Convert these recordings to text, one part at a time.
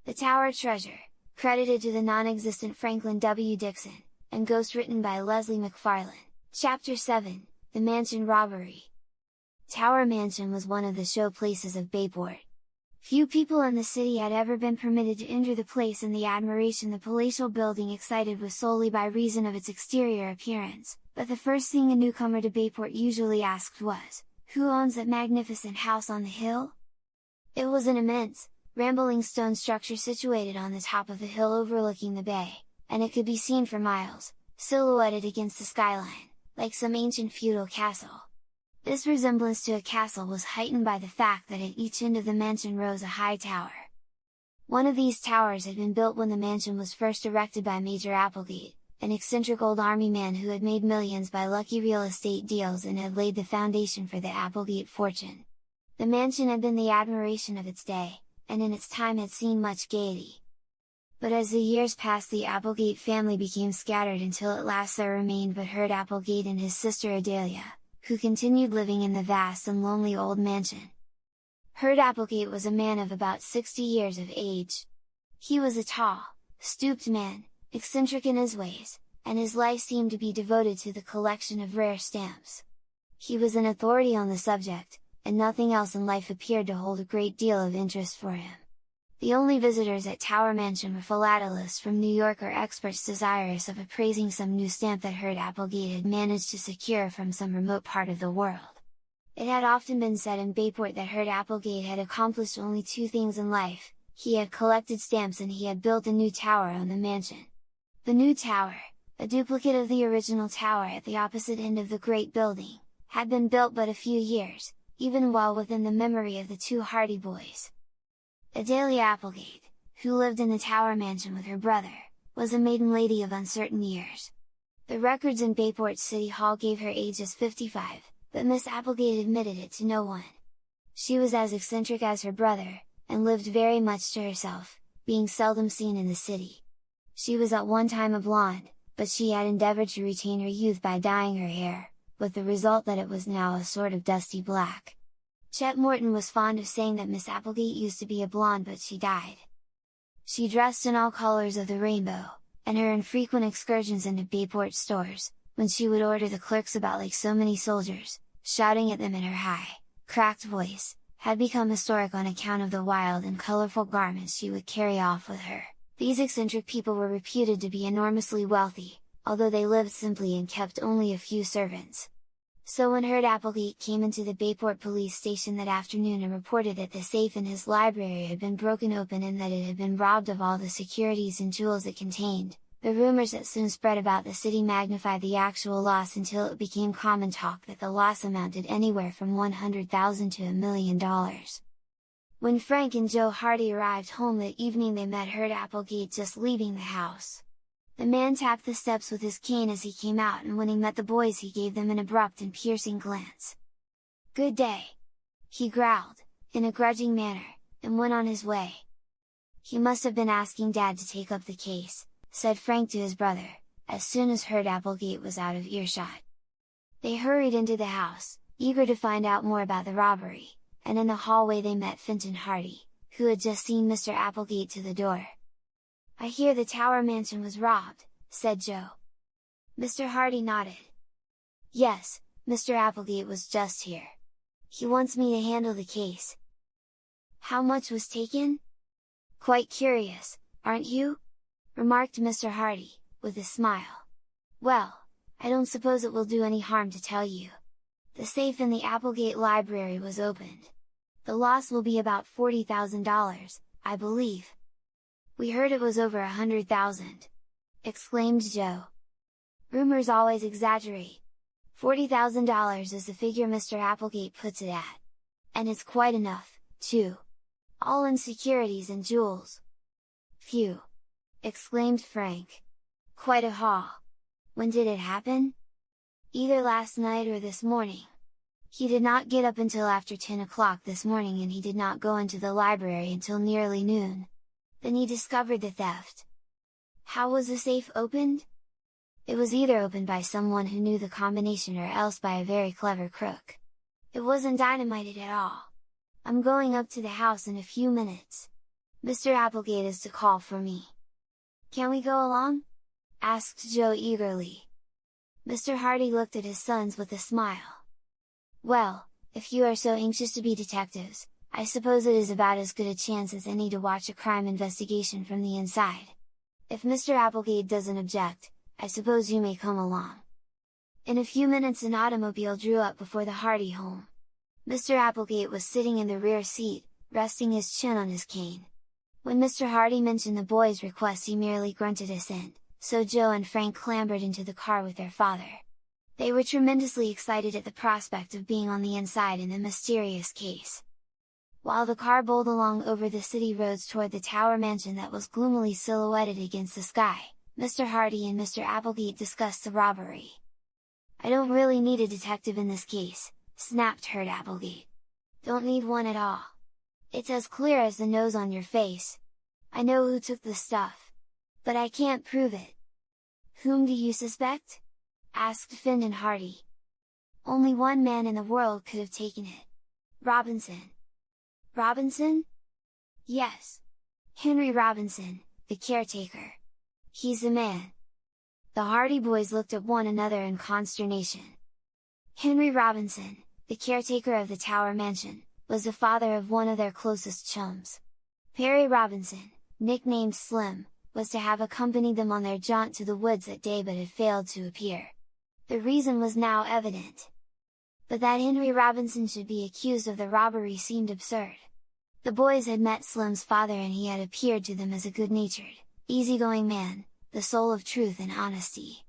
The Tower Treasure, credited to the non-existent Franklin W. Dixon, and Ghost written by Leslie McFarlane. Chapter 7, The Mansion Robbery. Tower Mansion was one of the show places of Bayport. Few people in the city had ever been permitted to enter the place, and the admiration the palatial building excited was solely by reason of its exterior appearance, but the first thing a newcomer to Bayport usually asked was, "Who owns that magnificent house on the hill?" It was an immense, rambling stone structure situated on the top of the hill overlooking the bay, and it could be seen for miles, silhouetted against the skyline, like some ancient feudal castle. This resemblance to a castle was heightened by the fact that at each end of the mansion rose a high tower. One of these towers had been built when the mansion was first erected by Major Applegate, an eccentric old army man who had made millions by lucky real estate deals and had laid the foundation for the Applegate fortune. The mansion had been the admiration of its day, and in its time had seen much gaiety. But as the years passed, the Applegate family became scattered until at last there remained but Heard Applegate and his sister Adelia, who continued living in the vast and lonely old mansion. Heard Applegate was a man of about 60 years of age. He was a tall, stooped man, eccentric in his ways, and his life seemed to be devoted to the collection of rare stamps. He was an authority on the subject, and nothing else in life appeared to hold a great deal of interest for him. The only visitors at Tower Mansion were philatelists from New York or experts desirous of appraising some new stamp that Heard Applegate had managed to secure from some remote part of the world. It had often been said in Bayport that Heard Applegate had accomplished only two things in life: he had collected stamps and he had built a new tower on the mansion. The new tower, a duplicate of the original tower at the opposite end of the great building, had been built but a few years, even well within the memory of the two Hardy boys. Adelia Applegate, who lived in the Tower Mansion with her brother, was a maiden lady of uncertain years. The records in Bayport City Hall gave her age as 55, but Miss Applegate admitted it to no one. She was as eccentric as her brother, and lived very much to herself, being seldom seen in the city. She was at one time a blonde, but she had endeavoured to retain her youth by dyeing her hair, with the result that it was now a sort of dusty black. Chet Morton was fond of saying that Miss Applegate used to be a blonde but she dyed. She dressed in all colours of the rainbow, and her infrequent excursions into Bayport stores, when she would order the clerks about like so many soldiers, shouting at them in her high, cracked voice, had become historic on account of the wild and colourful garments she would carry off with her. These eccentric people were reputed to be enormously wealthy, although they lived simply and kept only a few servants. So when Heard Applegate came into the Bayport police station that afternoon and reported that the safe in his library had been broken open and that it had been robbed of all the securities and jewels it contained, the rumours that soon spread about the city magnified the actual loss until it became common talk that the loss amounted anywhere from $100,000 to $1 million. When Frank and Joe Hardy arrived home that evening, they met Heard Applegate just leaving the house. The man tapped the steps with his cane as he came out, and when he met the boys he gave them an abrupt and piercing glance. "Good day!" he growled, in a grudging manner, and went on his way. "He must have been asking Dad to take up the case," said Frank to his brother, as soon as Heard Applegate was out of earshot. They hurried into the house, eager to find out more about the robbery, and in the hallway they met Fenton Hardy, who had just seen Mr. Applegate to the door. "I hear the Tower Mansion was robbed," said Joe. Mr. Hardy nodded. "Yes, Mr. Applegate was just here. He wants me to handle the case." "How much was taken?" "Quite curious, aren't you?" remarked Mr. Hardy, with a smile. "Well, I don't suppose it will do any harm to tell you. The safe in the Applegate library was opened. The loss will be about $40,000, I believe." "We heard it was over 100,000! exclaimed Joe. "Rumors always exaggerate. $40,000 is the figure Mr. Applegate puts it at. And it's quite enough, too. All in securities and jewels." "Phew!" exclaimed Frank. "Quite a haul! When did it happen?" "Either last night or this morning. He did not get up until after 10 o'clock this morning, and he did not go into the library until nearly noon. Then he discovered the theft." "How was the safe opened?" "It was either opened by someone who knew the combination or else by a very clever crook. It wasn't dynamited at all. I'm going up to the house in a few minutes. Mr. Applegate is to call for me. Can we go along? Asked Joe eagerly. Mr. Hardy looked at his sons with a smile. Well, if you are so anxious to be detectives, I suppose it is about as good a chance as any to watch a crime investigation from the inside. If Mr. Applegate doesn't object, I suppose you may come along. In a few minutes an automobile drew up before the Hardy home. Mr. Applegate was sitting in the rear seat, resting his chin on his cane. When Mr. Hardy mentioned the boy's request he merely grunted assent, so Joe and Frank clambered into the car with their father. They were tremendously excited at the prospect of being on the inside in the mysterious case. While the car bowled along over the city roads toward the tower mansion that was gloomily silhouetted against the sky, Mr. Hardy and Mr. Applegate discussed the robbery. "I don't really need a detective in this case," snapped Herb Applegate. "Don't need one at all. It's as clear as the nose on your face. I know who took the stuff. But I can't prove it." "Whom do you suspect?" asked Finn and Hardy. "Only one man in the world could have taken it. Robinson." "Robinson?" "Yes. Henry Robinson, the caretaker. He's the man." The Hardy boys looked at one another in consternation. Henry Robinson, the caretaker of the Tower Mansion, was the father of one of their closest chums. Perry Robinson, nicknamed Slim, was to have accompanied them on their jaunt to the woods that day but had failed to appear. The reason was now evident. But that Henry Robinson should be accused of the robbery seemed absurd. The boys had met Slim's father and he had appeared to them as a good-natured, easygoing man, the soul of truth and honesty.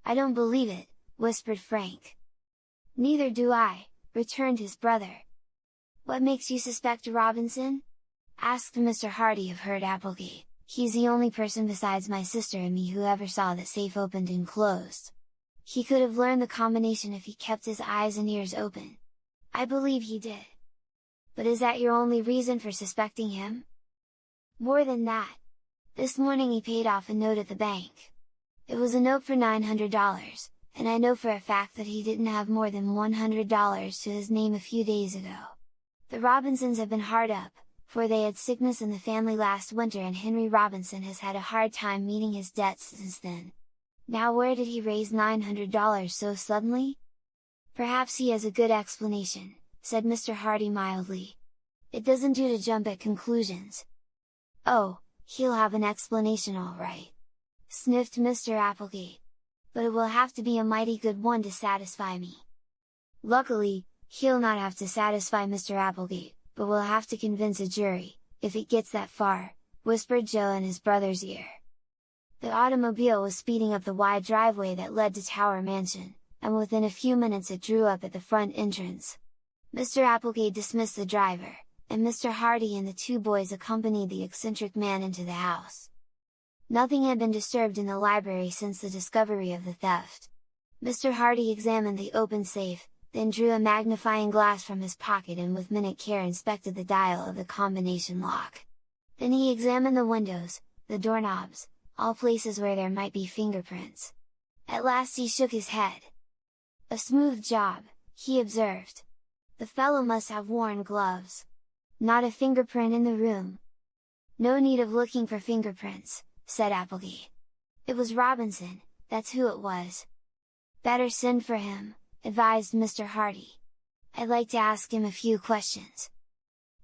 "I don't believe it," whispered Frank. "Neither do I," returned his brother. "What makes you suspect Robinson?" asked Mr. Hardy of Herb Applegate. "He's the only person besides my sister and me who ever saw that safe opened and closed. He could have learned the combination if he kept his eyes and ears open. I believe he did. But is that your only reason for suspecting him?" "More than that. This morning he paid off a note at the bank. It was a note for $900, and I know for a fact that he didn't have more than $100 to his name a few days ago. The Robinsons have been hard up, for they had sickness in the family last winter and Henry Robinson has had a hard time meeting his debts since then. Now where did he raise $900 so suddenly?" "Perhaps he has a good explanation," said Mr. Hardy mildly. "It doesn't do to jump at conclusions." "Oh, he'll have an explanation all right," sniffed Mr. Applegate. "But it will have to be a mighty good one to satisfy me." "Luckily, he'll not have to satisfy Mr. Applegate, but will have to convince a jury, if it gets that far," whispered Joe in his brother's ear. The automobile was speeding up the wide driveway that led to Tower Mansion, and within a few minutes it drew up at the front entrance. Mr. Applegate dismissed the driver, and Mr. Hardy and the two boys accompanied the eccentric man into the house. Nothing had been disturbed in the library since the discovery of the theft. Mr. Hardy examined the open safe, then drew a magnifying glass from his pocket and with minute care inspected the dial of the combination lock. Then he examined the windows, the doorknobs, all places where there might be fingerprints. At last he shook his head. "A smooth job," he observed. "The fellow must have worn gloves. Not a fingerprint in the room." "No need of looking for fingerprints," said Applegate. "It was Robinson, that's who it was." "Better send for him," advised Mr. Hardy. "I'd like to ask him a few questions."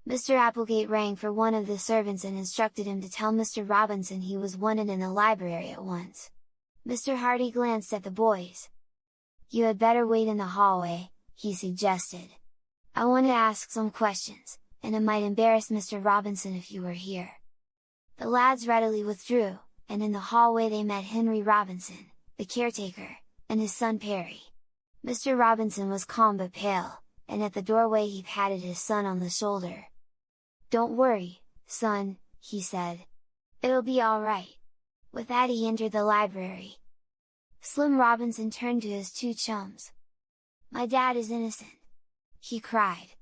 Mr. Applegate rang for one of the servants and instructed him to tell Mr. Robinson he was wanted in the library at once. Mr. Hardy glanced at the boys. "You had better wait in the hallway," he suggested. "I want to ask some questions, and it might embarrass Mr. Robinson if you were here." The lads readily withdrew, and in the hallway they met Henry Robinson, the caretaker, and his son Perry. Mr. Robinson was calm but pale, and at the doorway he patted his son on the shoulder. "Don't worry, son," he said. "It'll be all right." With that he entered the library. Slim Robinson turned to his two chums. "My dad is innocent!" he cried.